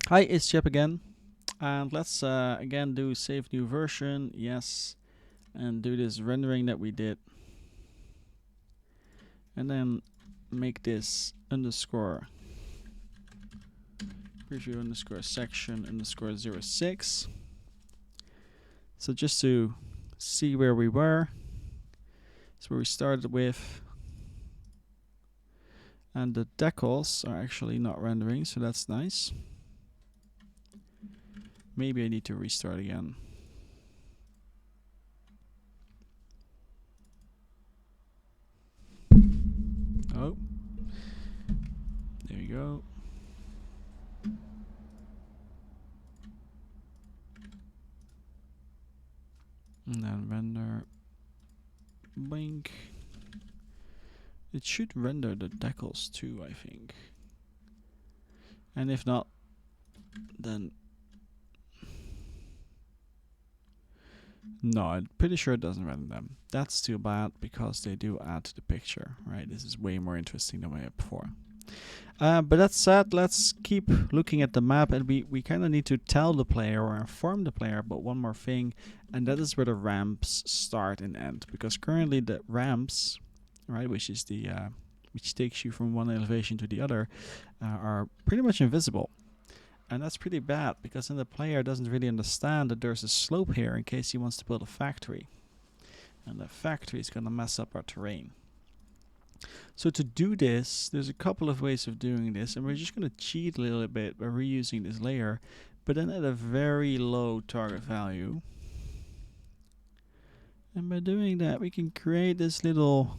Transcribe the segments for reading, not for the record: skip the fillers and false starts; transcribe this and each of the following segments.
Hi, it's Chip again, and let's again do save new version, yes, and do this rendering that we did, and then make this underscore preview underscore section underscore 06. So just to see where we were, so where we started with, and the decals are actually not rendering, so that's nice. Maybe I need to restart again. Oh, there we go. And then render blink. It should render the decals too, I think. And if not, then no, I'm pretty sure it doesn't render them. That's too bad because they do add to the picture, right? This is way more interesting than we had before. But that said, let's keep looking at the map, and we kind of need to tell the player or inform the player about one more thing, and that is where the ramps start and end. Because currently the ramps, right, which is the which takes you from one elevation to the other, are pretty much invisible. And that's pretty bad, because then the player doesn't really understand that there's a slope here in case he wants to build a factory. And the factory is going to mess up our terrain. So to do this, there's a couple of ways of doing this, and we're just going to cheat a little bit by reusing this layer, but then at a very low target value. And by doing that, we can create this little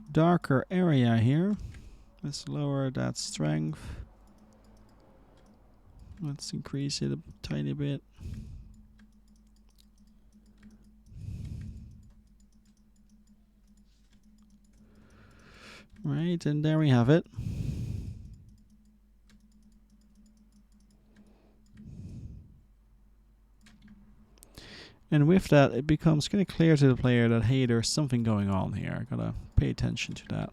darker area here. Let's lower that strength. Let's increase it a tiny bit. Right, and there we have it. And with that, it becomes kind of clear to the player that, hey, there's something going on here. I gotta pay attention to that.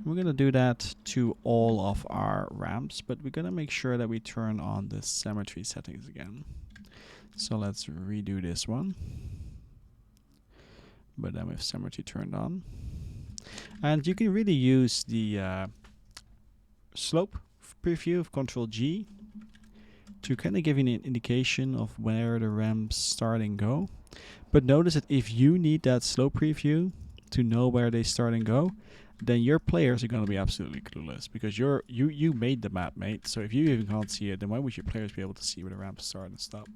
We're gonna do that to all of our ramps, but we're gonna make sure that we turn on the symmetry settings again. So let's redo this one, but then with symmetry turned on. And you can really use the slope preview of Ctrl-G to kind of give you an indication of where the ramps start and go. But notice that if you need that slope preview to know where they start and go, then your players are going to be absolutely clueless, because you made the map, mate. So if you even can't see it, then why would your players be able to see where the ramps start and stop?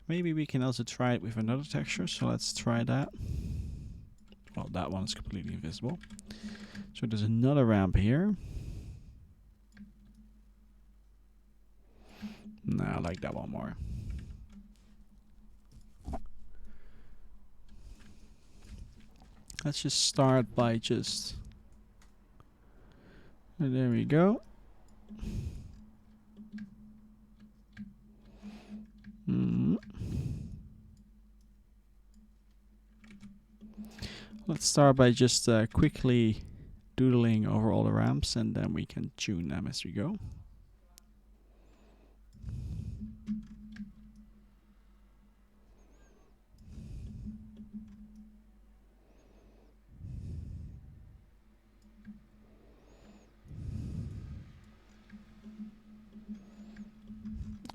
Maybe we can also try it with another texture, so let's try that. Well, that one is completely invisible. So there's another ramp here. No, I like that one more. Let's just start by just... And there we go. Let's start by just quickly doodling over all the ramps, and then we can tune them as we go.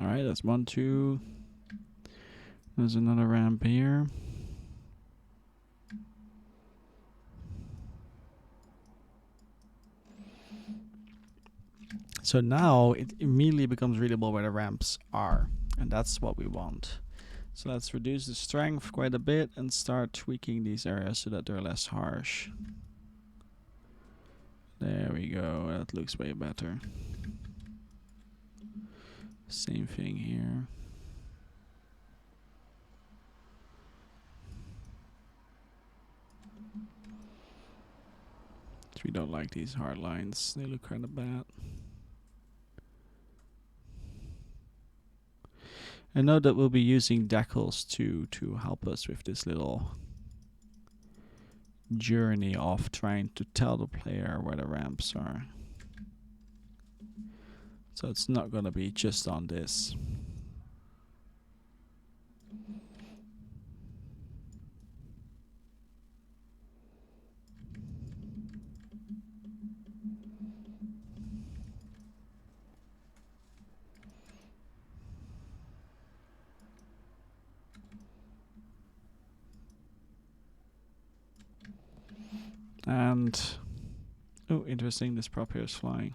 Alright, that's 1, 2. There's another ramp here. So now it immediately becomes readable where the ramps are, and that's what we want. So let's reduce the strength quite a bit and start tweaking these areas so that they're less harsh. There we go, that looks way better. Same thing here. We don't like these hard lines, they look kind of bad. I know that we'll be using decals to help us with this little journey of trying to tell the player where the ramps are. So it's not going to be just on this. And, oh, interesting, this prop here is flying.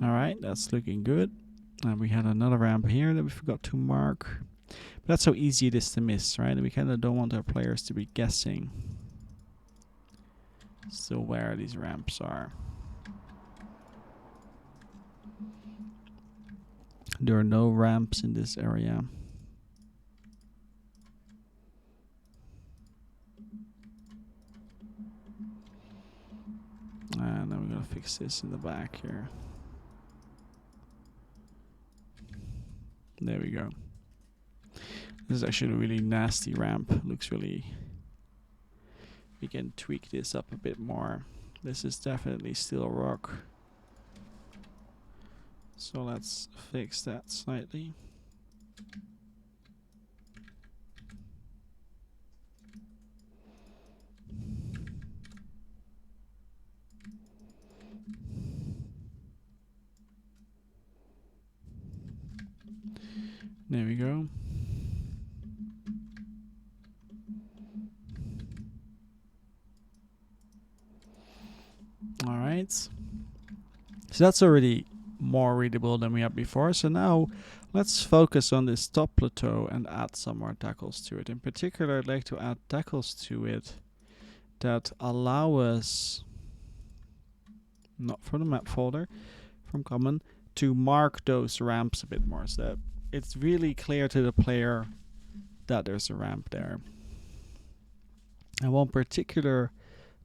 All right, that's looking good. And we had another ramp here that we forgot to mark. But that's how easy it is to miss, right? And we kind of don't want our players to be guessing still where these ramps are. There are no ramps in this area. And then we're going to fix this in the back here. There we go. This is actually a really nasty ramp. Looks really... We can tweak this up a bit more. This is definitely still rock. So let's fix that slightly. There we go. All right. So that's already more readable than we had before. So now let's focus on this top plateau and add some more decals to it. In particular, I'd like to add decals to it that allow us, not from the map folder, from common, to mark those ramps a bit more so that it's really clear to the player that there's a ramp there. And one particular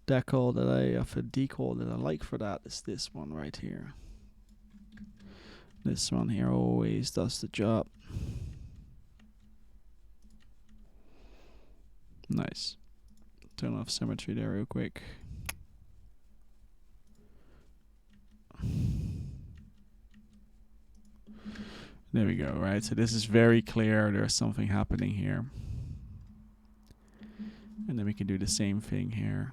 decal that I have a decal that I like for that is this one right here. This one here always does the job. Nice. Turn off symmetry there real quick. There we go, right? So this is very clear. There's something happening here. And then we can do the same thing here.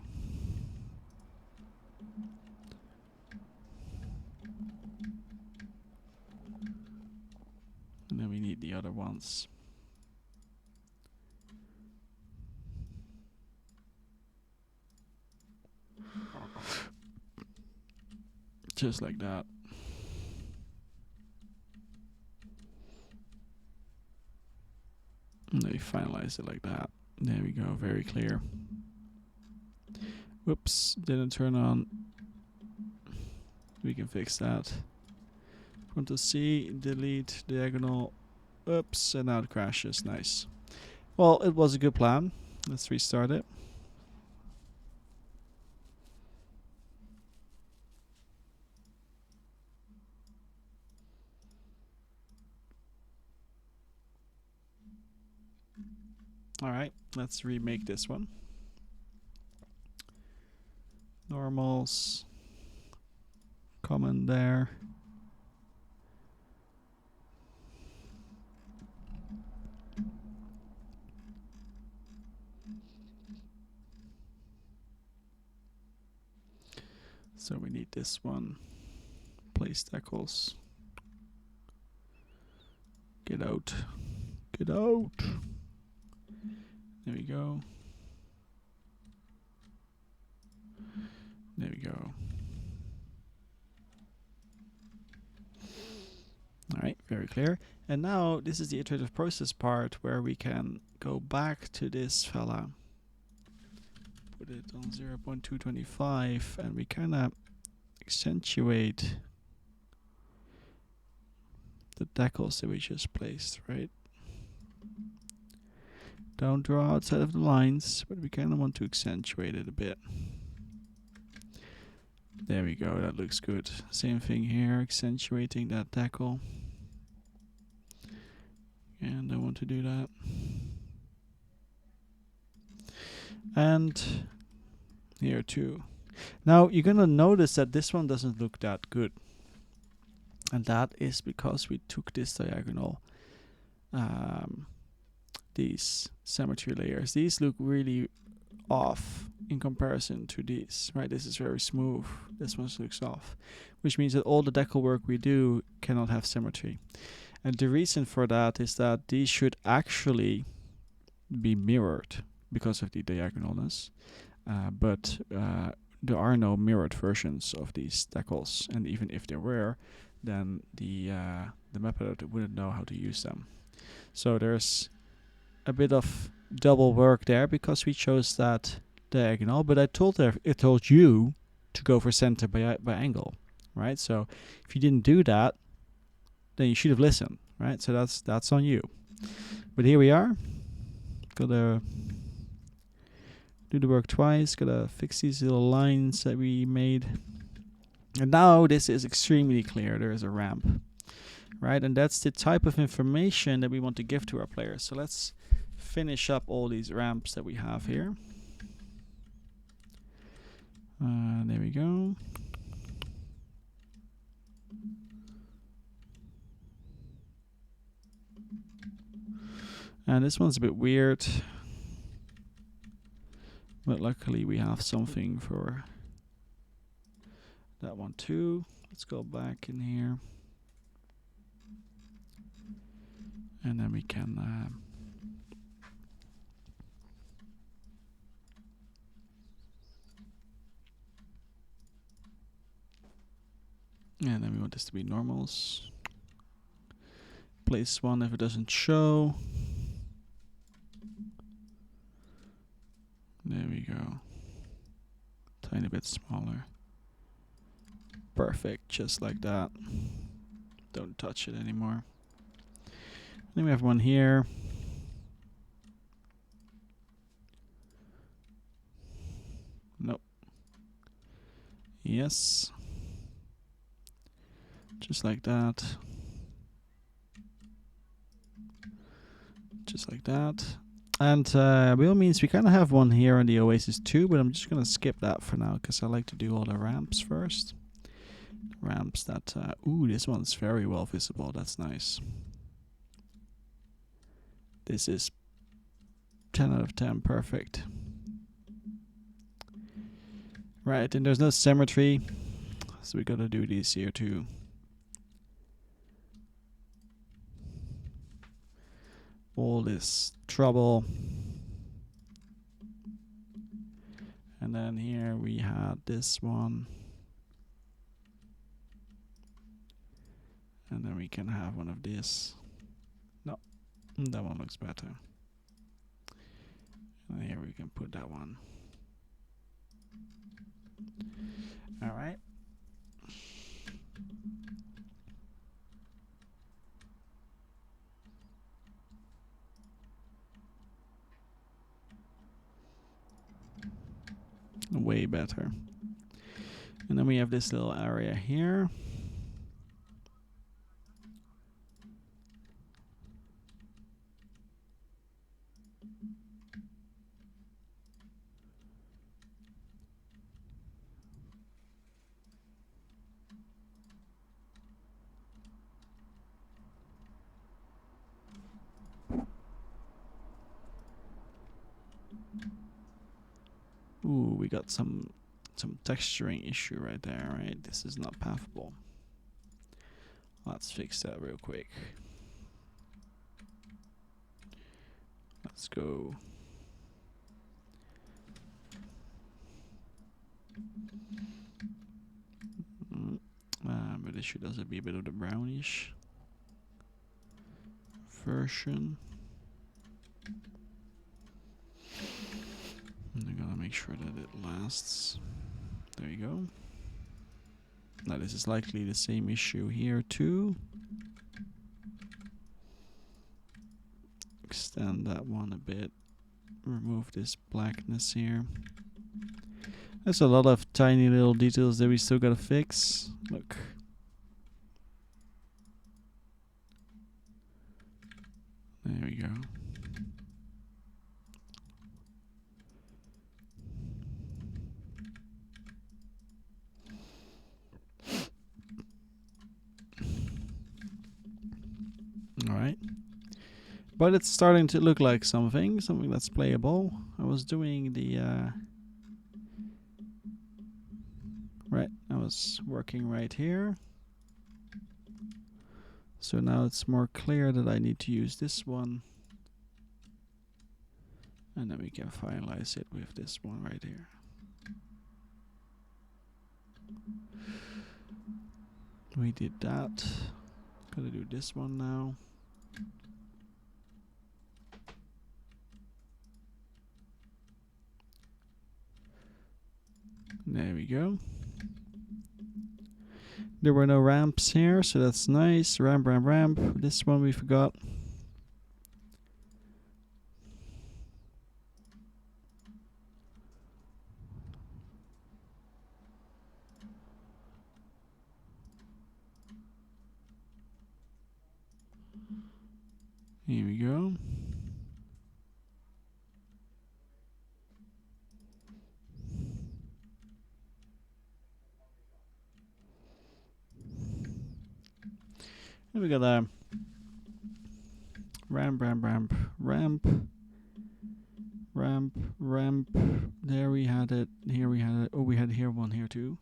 And then we need the other ones. Just like that. And then we finalize it like that. There we go, very clear. Whoops, didn't turn on. We can fix that. Control C, delete, diagonal. Oops, and now it crashes. Nice. Well, it was a good plan. Let's restart it. All right, let's remake this one. Normals. Common there. So we need this one. Place decals. Get out. Get out. There we go. There we go. All right, very clear. And now this is the iterative process part where we can go back to this fella. Put it on 0.225 and we kind of accentuate the decals that we just placed, right? Don't draw outside of the lines, but we kind of want to accentuate it a bit. There we go, that looks good. Same thing here, accentuating that decal. And I want to do that. And here too. Now you're gonna notice that this one doesn't look that good. And that is because we took this diagonal, these symmetry layers. These look really off in comparison to these, right? This is very smooth. This one looks off, which means that all the decal work we do cannot have symmetry. And the reason for that is that these should actually be mirrored because of the diagonalness, but there are no mirrored versions of these decals, and even if there were, then the map editor wouldn't know how to use them. So there's a bit of double work there because we chose that diagonal, but it told you to go for center by angle, right? So if you didn't do that, then you should have listened, right? So that's on you. But here we are. Gotta do the work twice. Gotta fix these little lines that we made. And now this is extremely clear. There is a ramp, right? And that's the type of information that we want to give to our players. So let's finish up all these ramps that we have here. There we go. And this one's a bit weird, but luckily we have something for that one too. Let's go back in here, and then we can and then we want this to be normals. Place one if it doesn't show. There we go. Tiny bit smaller. Perfect, just like that. Don't touch it anymore. Then we have one here. Nope. Yes. Just like that. Just like that. And by all means, we kind of have one here on the Oasis too, but I'm just going to skip that for now because I like to do all the ramps first. Ramps that, ooh, this one's very well visible. That's nice. This is 10 out of 10, perfect. Right, and there's no symmetry, so we got to do these here too. All this trouble. And then here we had this one. And then we can have one of these. No, that one looks better. And here we can put that one. All right. Way better. And then we have this little area here. Ooh, we got some texturing issue right there, right? This is not pathable. Let's fix that real quick. Let's go. But it should also be a bit of the brownish version. And I gotta make sure that it lasts. There you go. Now this is likely the same issue here too. Extend that one a bit. Remove this blackness here. There's a lot of tiny little details that we still gotta fix. Look. There we go. Alright. But it's starting to look like something that's playable. I was doing the right, I was working right here. So now it's more clear that I need to use this one. And then we can finalize it with this one right here. We did that. Gotta do this one now. There we go. There were no ramps here, so that's nice. Ramp, ramp, ramp. This one we forgot. Here we go. And we got a ramp, ramp, ramp, ramp, ramp, ramp. There we had it. Here we had it. Oh, we had here one here too.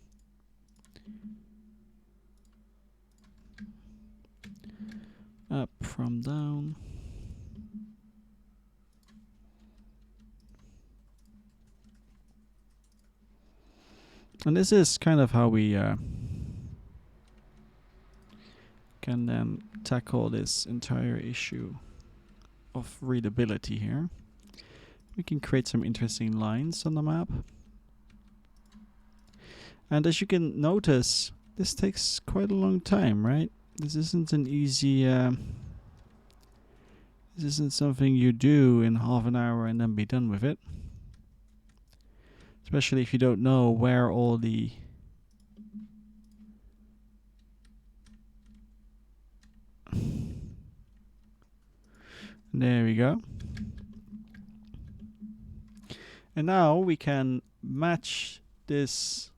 Up from down. And this is kind of how we can then tackle this entire issue of readability here. We can create some interesting lines on the map. And as you can notice, this takes quite a long time, right? This isn't an easy... this isn't something you do in half an hour and then be done with it. Especially if you don't know where all the... There we go. And now we can match this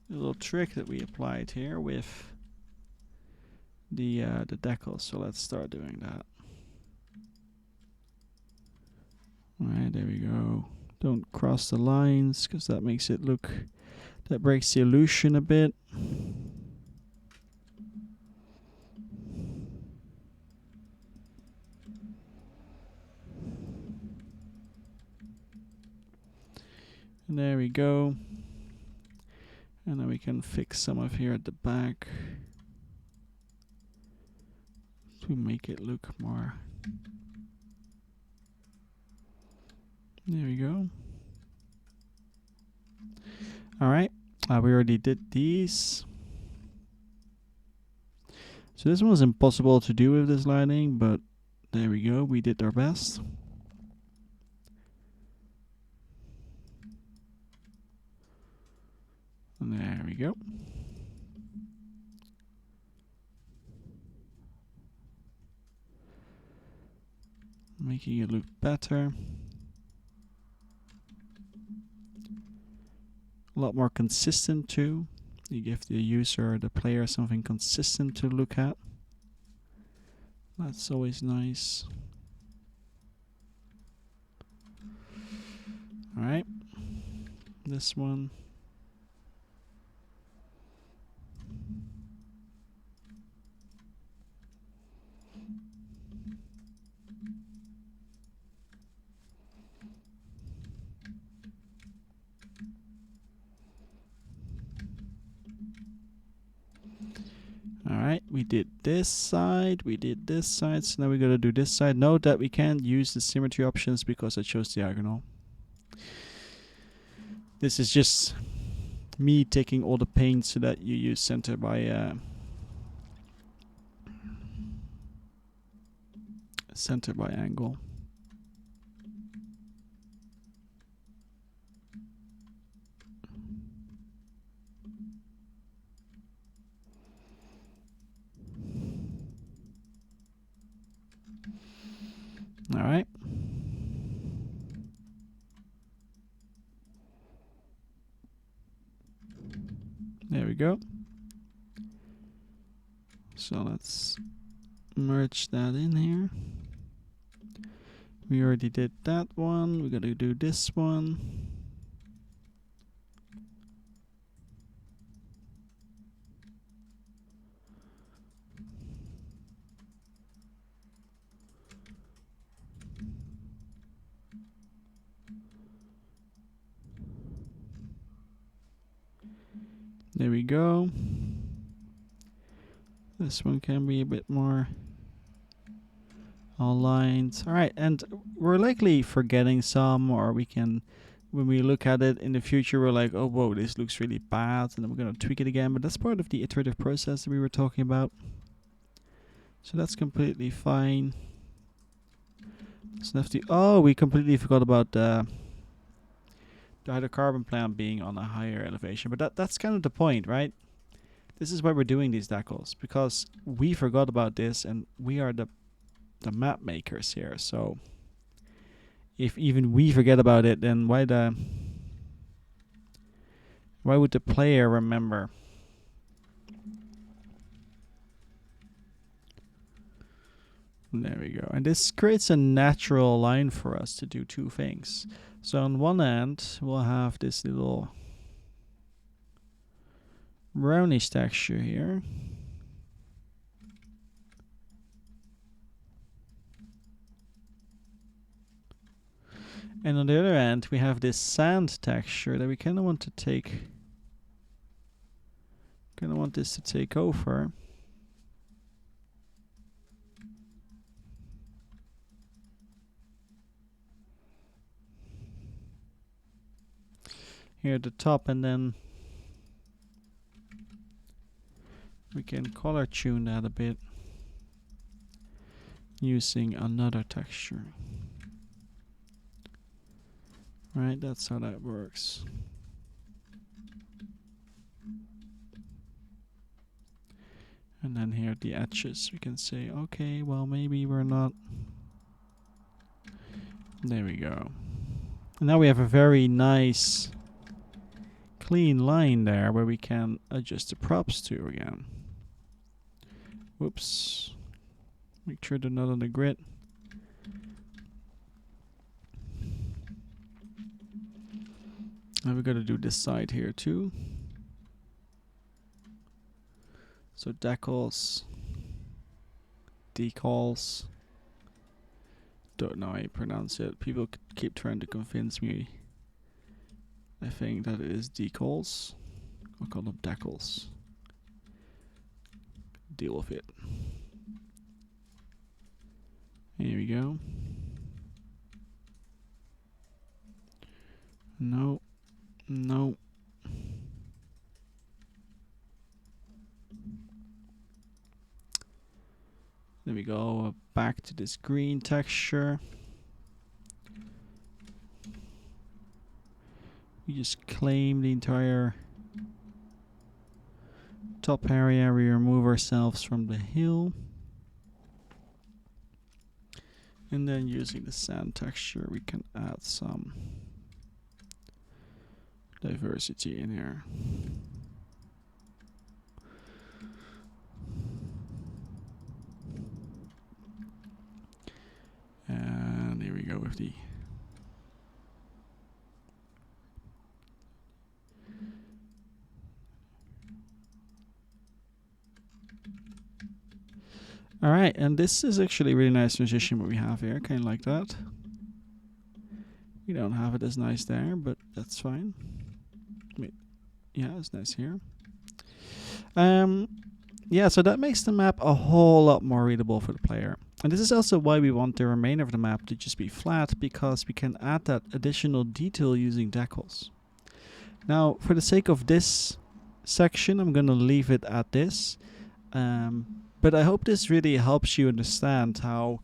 little trick that we applied here with the decals. So let's start doing that. Alright, there we go. Don't cross the lines, because that makes it look... That breaks the illusion a bit. And there we go. And then we can fix some of here at the back to make it look more... There we go. Alright, we already did these. So this one was impossible to do with this lighting, but there we go, we did our best. And there we go. Making it look better. A lot more consistent too. You give the user, the player, something consistent to look at. That's always nice. Alright. This one. Alright, we did this side, we did this side, so now we gotta do this side. Note that we can't use the symmetry options because I chose diagonal. This is just me taking all the paint so that you use center by angle. All right. There we go. So let's merge that in here. We already did that one. We're going to do this one. There we go. This one can be a bit more aligned. All right, and we're likely forgetting some, or we can, when we look at it in the future, we're like, oh, whoa, this looks really bad, and then we're going to tweak it again. But that's part of the iterative process that we were talking about. So that's completely fine. Oh, we completely forgot about the hydrocarbon plant being on a higher elevation. But that's kind of the point, right? This is why we're doing these decals, because we forgot about this, and we are the map makers here. So if even we forget about it, then why would the player remember? There we go. And this creates a natural line for us to do two things. So on one end, we'll have this little brownish texture here. And on the other end, we have this sand texture that we kind of want to take, this to take over. Here at the top, and then we can color tune that a bit using another texture. Right, that's how that works. And then here at the edges, we can say, okay, well, maybe we're not. There we go. And now we have a very nice clean line there where we can adjust the props to again. Whoops. Make sure they're not on the grid. Now we've got to do this side here too. So decals, decals. Don't know how you pronounce it. People keep trying to convince me. I think that it is decals. I'll call them decals. Deal with it. Here we go. No. No. Then we go back to this green texture. We just claim the entire top area. We remove ourselves from the hill. And then using the sand texture, we can add some diversity in here. And here we go with the all right, and this is actually a really nice transition what we have here, kind of like that. We don't have it as nice there, but that's fine. Yeah, it's nice here. Yeah, so that makes the map a whole lot more readable for the player. And this is also why we want the remainder of the map to just be flat, because we can add that additional detail using decals. Now, for the sake of this section, I'm going to leave it at this. But I hope this really helps you understand how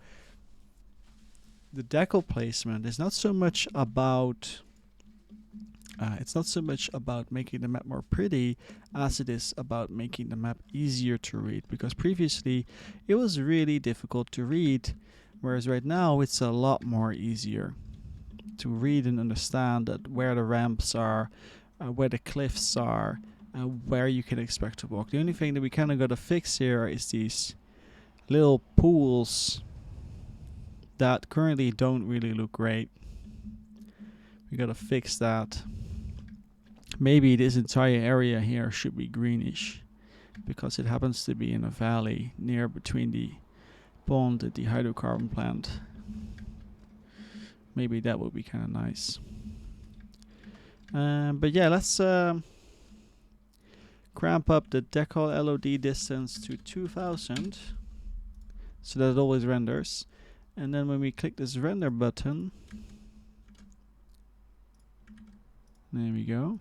the decal placement is not so much about making the map more pretty as it is about making the map easier to read, because previously it was really difficult to read Whereas right now it's a lot more easier to read and understand that where the ramps are, where the cliffs are, where you can expect to walk. The only thing that we kind of got to fix here is these little pools that currently don't really look great. We got to fix that. Maybe this entire area here should be greenish because it happens to be in a valley near between the pond and the hydrocarbon plant. Maybe that would be kind of nice. But yeah, let's cramp up the decal LOD distance to 2000 so that it always renders. And then when we click this render button, there we go.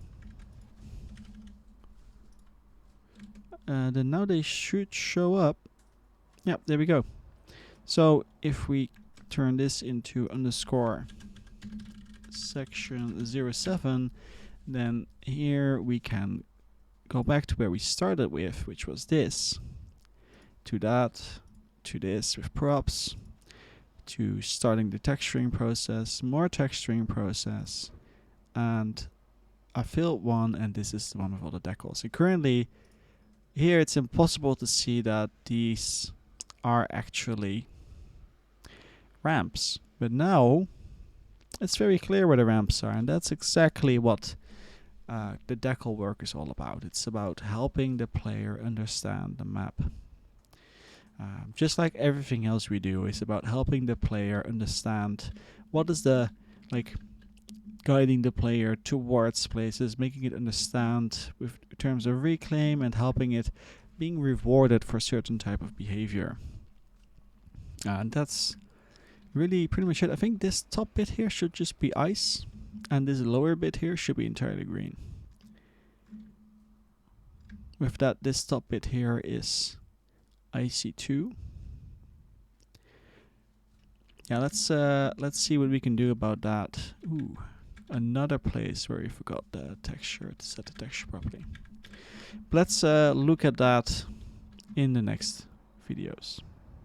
Then now they should show up. Yep, there we go. So if we turn this into underscore section 07, then here we can go back to where we started with, which was this, to that, to this with props, to starting the texturing process, more texturing process, and I filled one, and this is the one with all the decals. And currently here it's impossible to see that these are actually ramps, but now it's very clear where the ramps are, and that's exactly what the decal work is all about. It's about helping the player understand the map. Just like everything else we do, it's about helping the player understand what is the, guiding the player towards places, making it understand with terms of reclaim, and helping it being rewarded for certain type of behavior. And that's really pretty much it. I think this top bit here should just be ice, and this lower bit here should be entirely green. With that, this top bit here is IC2. Yeah, let's see what we can do about that. Ooh, another place where we forgot the texture, to set the texture properly. But let's look at that in the next videos.